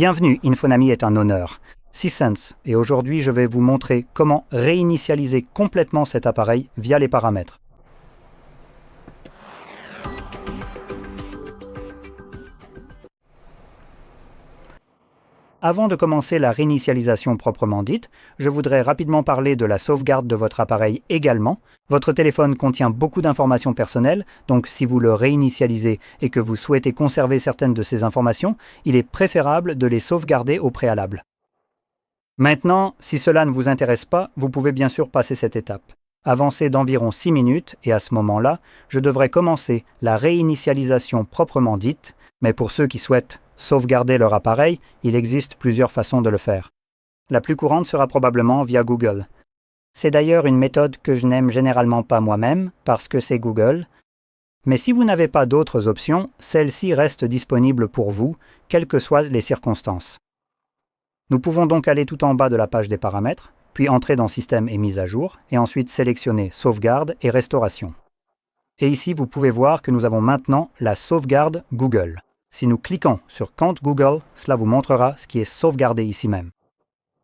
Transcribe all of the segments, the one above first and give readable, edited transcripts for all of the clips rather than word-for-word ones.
Bienvenue, Infonami est un honneur. 6sense, et aujourd'hui je vais vous montrer comment réinitialiser complètement cet appareil via les paramètres. Avant de commencer la réinitialisation proprement dite, je voudrais rapidement parler de la sauvegarde de votre appareil également. Votre téléphone contient beaucoup d'informations personnelles, donc si vous le réinitialisez et que vous souhaitez conserver certaines de ces informations, il est préférable de les sauvegarder au préalable. Maintenant, si cela ne vous intéresse pas, vous pouvez bien sûr passer cette étape. Avancez d'environ 6 minutes et à ce moment-là, je devrais commencer la réinitialisation proprement dite, mais pour ceux qui souhaitent sauvegarder leur appareil, il existe plusieurs façons de le faire. La plus courante sera probablement via Google. C'est d'ailleurs une méthode que je n'aime généralement pas moi-même, parce que c'est Google. Mais si vous n'avez pas d'autres options, celle-ci reste disponible pour vous, quelles que soient les circonstances. Nous pouvons donc aller tout en bas de la page des paramètres, puis entrer dans Système et mise à jour, et ensuite sélectionner Sauvegarde et Restauration. Et ici, vous pouvez voir que nous avons maintenant la sauvegarde Google. Si nous cliquons sur Compte Google, cela vous montrera ce qui est sauvegardé ici même.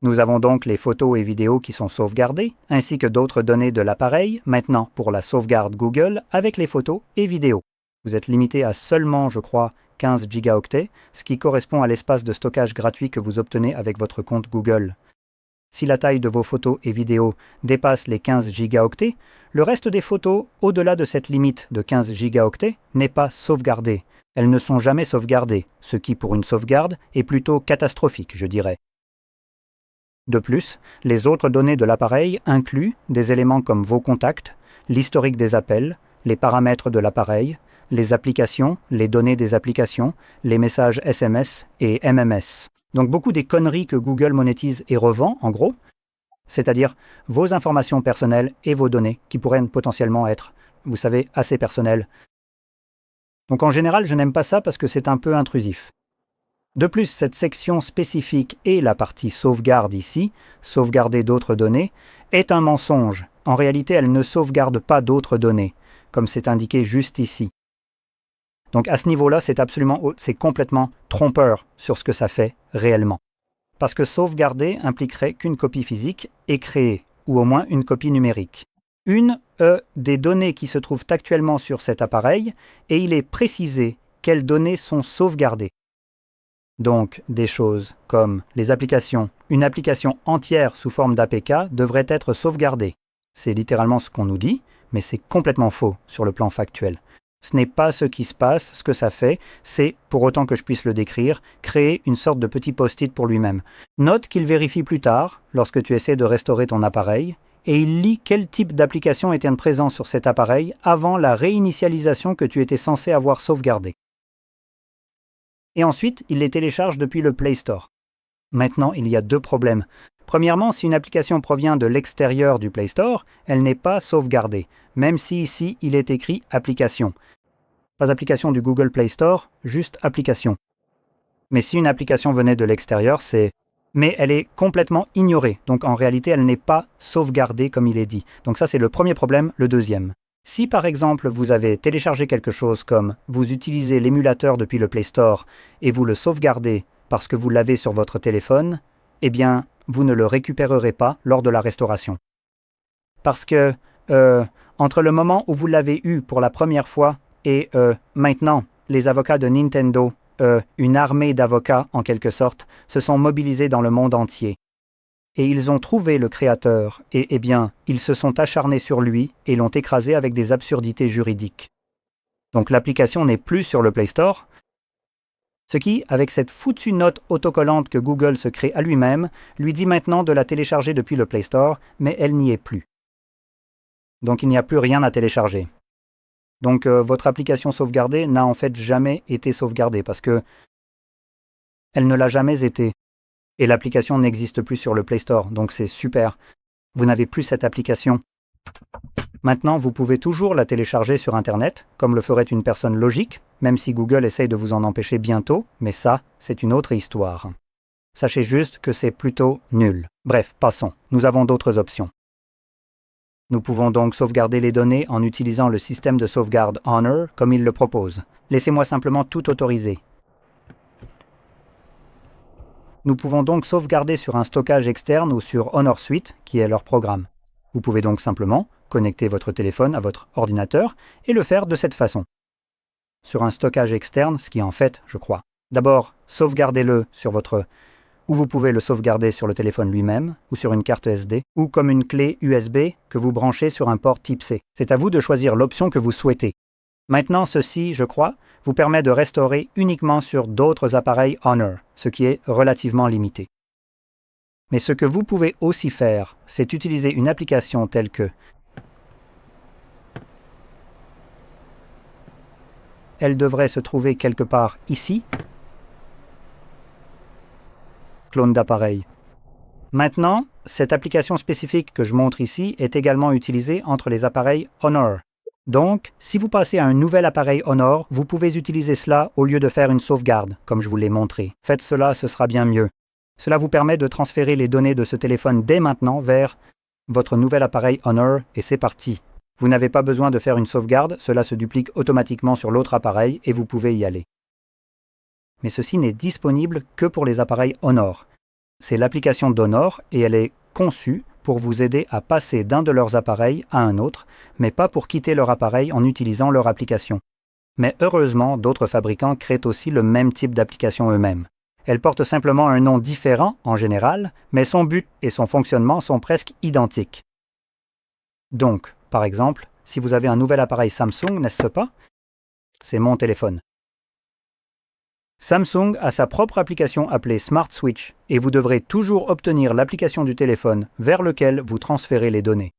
Nous avons donc les photos et vidéos qui sont sauvegardées, ainsi que d'autres données de l'appareil, maintenant pour la sauvegarde Google avec les photos et vidéos. Vous êtes limité à seulement, je crois, 15 gigaoctets, ce qui correspond à l'espace de stockage gratuit que vous obtenez avec votre compte Google. Si la taille de vos photos et vidéos dépasse les 15 gigaoctets, le reste des photos au-delà de cette limite de 15 gigaoctets n'est pas sauvegardé. Elles ne sont jamais sauvegardées, ce qui pour une sauvegarde est plutôt catastrophique, je dirais. De plus, les autres données de l'appareil incluent des éléments comme vos contacts, l'historique des appels, les paramètres de l'appareil, les applications, les données des applications, les messages SMS et MMS. Donc beaucoup des conneries que Google monétise et revend, en gros, c'est-à-dire vos informations personnelles et vos données qui pourraient potentiellement être, vous savez, assez personnelles. Donc en général, je n'aime pas ça parce que c'est un peu intrusif. De plus, cette section spécifique et la partie sauvegarde ici, sauvegarder d'autres données, est un mensonge. En réalité, elle ne sauvegarde pas d'autres données, comme c'est indiqué juste ici. Donc à ce niveau-là, c'est complètement trompeur sur ce que ça fait réellement. Parce que sauvegarder impliquerait qu'une copie physique est créée, ou au moins une copie numérique. Une des données qui se trouvent actuellement sur cet appareil, et il est précisé quelles données sont sauvegardées. Donc, des choses comme les applications, une application entière sous forme d'APK devrait être sauvegardée. C'est littéralement ce qu'on nous dit, mais c'est complètement faux sur le plan factuel. Ce n'est pas ce qui se passe, ce que ça fait, c'est, pour autant que je puisse le décrire, créer une sorte de petit post-it pour lui-même. Note qu'il vérifie plus tard, lorsque tu essaies de restaurer ton appareil, et il lit quel type d'application était présent sur cet appareil avant la réinitialisation que tu étais censé avoir sauvegardée. Et ensuite, il les télécharge depuis le Play Store. Maintenant, il y a deux problèmes. Premièrement, si une application provient de l'extérieur du Play Store, elle n'est pas sauvegardée, même si ici il est écrit « Application ». Pas application du Google Play Store, juste application. Mais si une application venait de l'extérieur, mais elle est complètement ignorée, donc en réalité elle n'est pas sauvegardée comme il est dit. Donc ça c'est le premier problème. Le deuxième. Si par exemple vous avez téléchargé quelque chose comme vous utilisez l'émulateur depuis le Play Store et vous le sauvegardez parce que vous l'avez sur votre téléphone, eh bien vous ne le récupérerez pas lors de la restauration. Parce que entre le moment où vous l'avez eu pour la première fois et maintenant, les avocats de Nintendo, une armée d'avocats en quelque sorte, se sont mobilisés dans le monde entier. Et ils ont trouvé le créateur, et eh bien, ils se sont acharnés sur lui et l'ont écrasé avec des absurdités juridiques. Donc l'application n'est plus sur le Play Store, ce qui, avec cette foutue note autocollante que Google se crée à lui-même, lui dit maintenant de la télécharger depuis le Play Store, mais elle n'y est plus. Donc il n'y a plus rien à télécharger. Donc votre application sauvegardée n'a en fait jamais été sauvegardée parce que elle ne l'a jamais été. Et l'application n'existe plus sur le Play Store, donc c'est super. Vous n'avez plus cette application. Maintenant, vous pouvez toujours la télécharger sur Internet, comme le ferait une personne logique, même si Google essaye de vous en empêcher bientôt, mais ça, c'est une autre histoire. Sachez juste que c'est plutôt nul. Bref, passons. Nous avons d'autres options. Nous pouvons donc sauvegarder les données en utilisant le système de sauvegarde Honor comme il le propose. Laissez-moi simplement tout autoriser. Nous pouvons donc sauvegarder sur un stockage externe ou sur Honor Suite, qui est leur programme. Vous pouvez donc simplement connecter votre téléphone à votre ordinateur et le faire de cette façon. Sur un stockage externe, ce qui est en fait, je crois. D'abord, sauvegardez-le sur votre... ou vous pouvez le sauvegarder sur le téléphone lui-même, ou sur une carte SD, ou comme une clé USB que vous branchez sur un port type C. C'est à vous de choisir l'option que vous souhaitez. Maintenant, ceci, je crois, vous permet de restaurer uniquement sur d'autres appareils Honor, ce qui est relativement limité. Mais ce que vous pouvez aussi faire, c'est utiliser une application telle que elle devrait se trouver quelque part ici. Clone d'appareil. Maintenant, cette application spécifique que je montre ici est également utilisée entre les appareils Honor. Donc, si vous passez à un nouvel appareil Honor, vous pouvez utiliser cela au lieu de faire une sauvegarde, comme je vous l'ai montré. Faites cela, ce sera bien mieux. Cela vous permet de transférer les données de ce téléphone dès maintenant vers votre nouvel appareil Honor et c'est parti. Vous n'avez pas besoin de faire une sauvegarde, cela se duplique automatiquement sur l'autre appareil et vous pouvez y aller. Mais ceci n'est disponible que pour les appareils Honor. C'est l'application d'Honor et elle est conçue pour vous aider à passer d'un de leurs appareils à un autre, mais pas pour quitter leur appareil en utilisant leur application. Mais heureusement, d'autres fabricants créent aussi le même type d'application eux-mêmes. Elle porte simplement un nom différent en général, mais son but et son fonctionnement sont presque identiques. Donc, par exemple, si vous avez un nouvel appareil Samsung, n'est-ce pas? C'est mon téléphone. Samsung a sa propre application appelée Smart Switch et vous devrez toujours obtenir l'application du téléphone vers lequel vous transférez les données.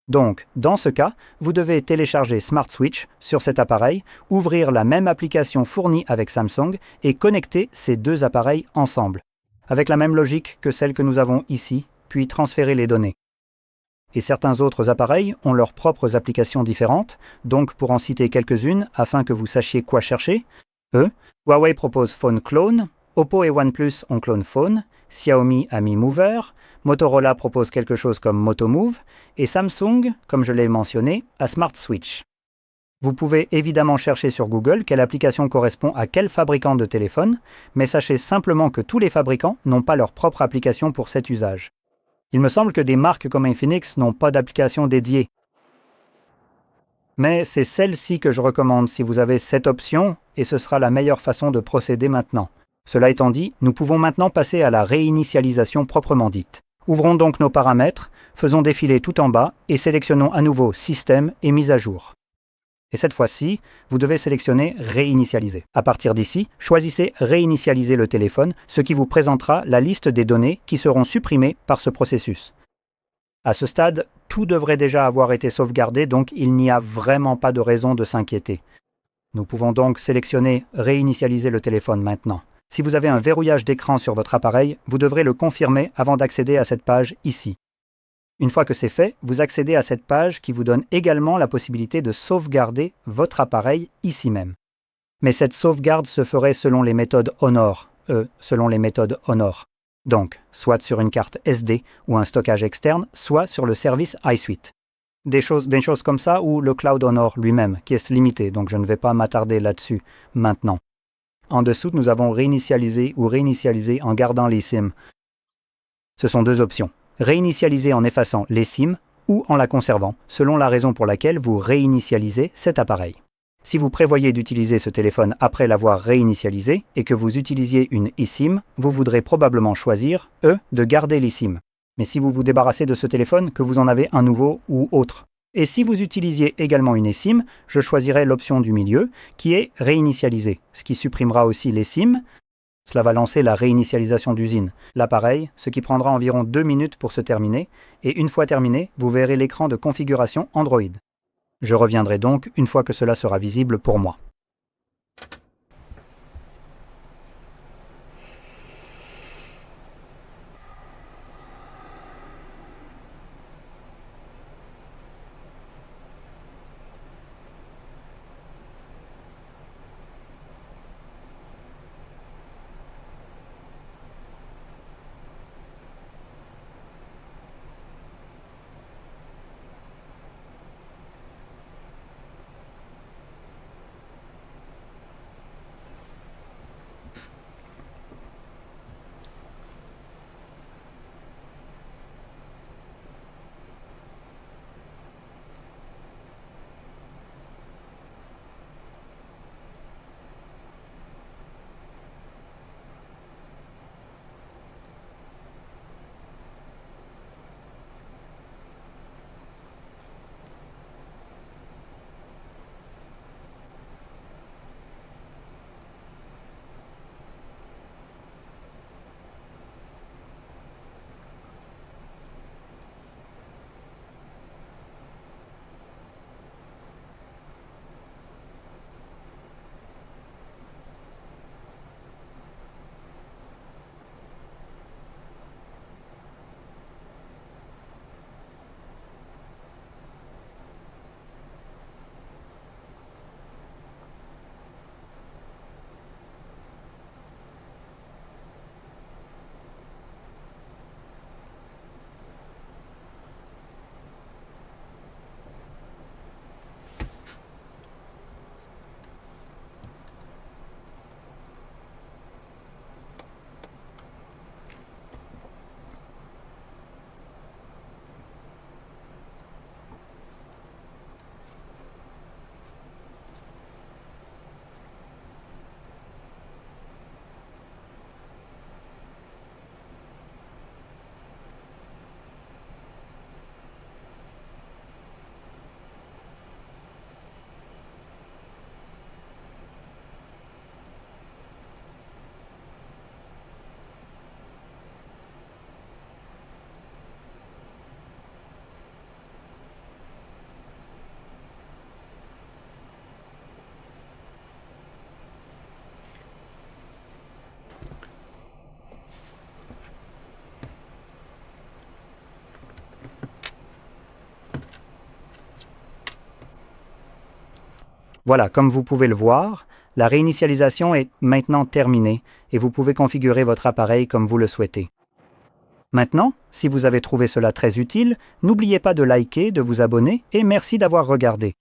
Donc, dans ce cas, vous devez télécharger Smart Switch sur cet appareil, ouvrir la même application fournie avec Samsung et connecter ces deux appareils ensemble, avec la même logique que celle que nous avons ici, puis transférer les données. Et certains autres appareils ont leurs propres applications différentes, donc pour en citer quelques-unes afin que vous sachiez quoi chercher, Huawei propose Phone Clone, Oppo et OnePlus ont Clone Phone, Xiaomi a Mi Mover, Motorola propose quelque chose comme Motomove, et Samsung, comme je l'ai mentionné, a Smart Switch. Vous pouvez évidemment chercher sur Google quelle application correspond à quel fabricant de téléphone, mais sachez simplement que tous les fabricants n'ont pas leur propre application pour cet usage. Il me semble que des marques comme Infinix n'ont pas d'application dédiée. Mais c'est celle-ci que je recommande si vous avez cette option, et ce sera la meilleure façon de procéder maintenant. Cela étant dit, nous pouvons maintenant passer à la réinitialisation proprement dite. Ouvrons donc nos paramètres, faisons défiler tout en bas et sélectionnons à nouveau Système et Mise à jour. Et cette fois-ci, vous devez sélectionner Réinitialiser. À partir d'ici, choisissez Réinitialiser le téléphone, ce qui vous présentera la liste des données qui seront supprimées par ce processus. À ce stade, tout devrait déjà avoir été sauvegardé, donc il n'y a vraiment pas de raison de s'inquiéter. Nous pouvons donc sélectionner Réinitialiser le téléphone maintenant. Si vous avez un verrouillage d'écran sur votre appareil, vous devrez le confirmer avant d'accéder à cette page ici. Une fois que c'est fait, vous accédez à cette page qui vous donne également la possibilité de sauvegarder votre appareil ici même. Mais cette sauvegarde se ferait selon les méthodes Honor, Donc, soit sur une carte SD ou un stockage externe, soit sur le service iSuite. Des choses comme ça ou le Cloud Honor lui-même, qui est limité, donc je ne vais pas m'attarder là-dessus maintenant. En dessous, nous avons réinitialiser ou réinitialiser en gardant les SIM. Ce sont deux options. Réinitialiser en effaçant les SIM ou en la conservant, selon la raison pour laquelle vous réinitialisez cet appareil. Si vous prévoyez d'utiliser ce téléphone après l'avoir réinitialisé et que vous utilisiez une eSIM, vous voudrez probablement choisir, de garder l'eSIM. Mais si vous vous débarrassez de ce téléphone, que vous en avez un nouveau ou autre. Et si vous utilisiez également une eSIM, je choisirai l'option du milieu, qui est réinitialiser, ce qui supprimera aussi l'eSIM. Cela va lancer la réinitialisation d'usine. L'appareil, ce qui prendra environ 2 minutes pour se terminer, et une fois terminé, vous verrez l'écran de configuration Android. Je reviendrai donc une fois que cela sera visible pour moi. Voilà, comme vous pouvez le voir, la réinitialisation est maintenant terminée et vous pouvez configurer votre appareil comme vous le souhaitez. Maintenant, si vous avez trouvé cela très utile, n'oubliez pas de liker, de vous abonner et merci d'avoir regardé.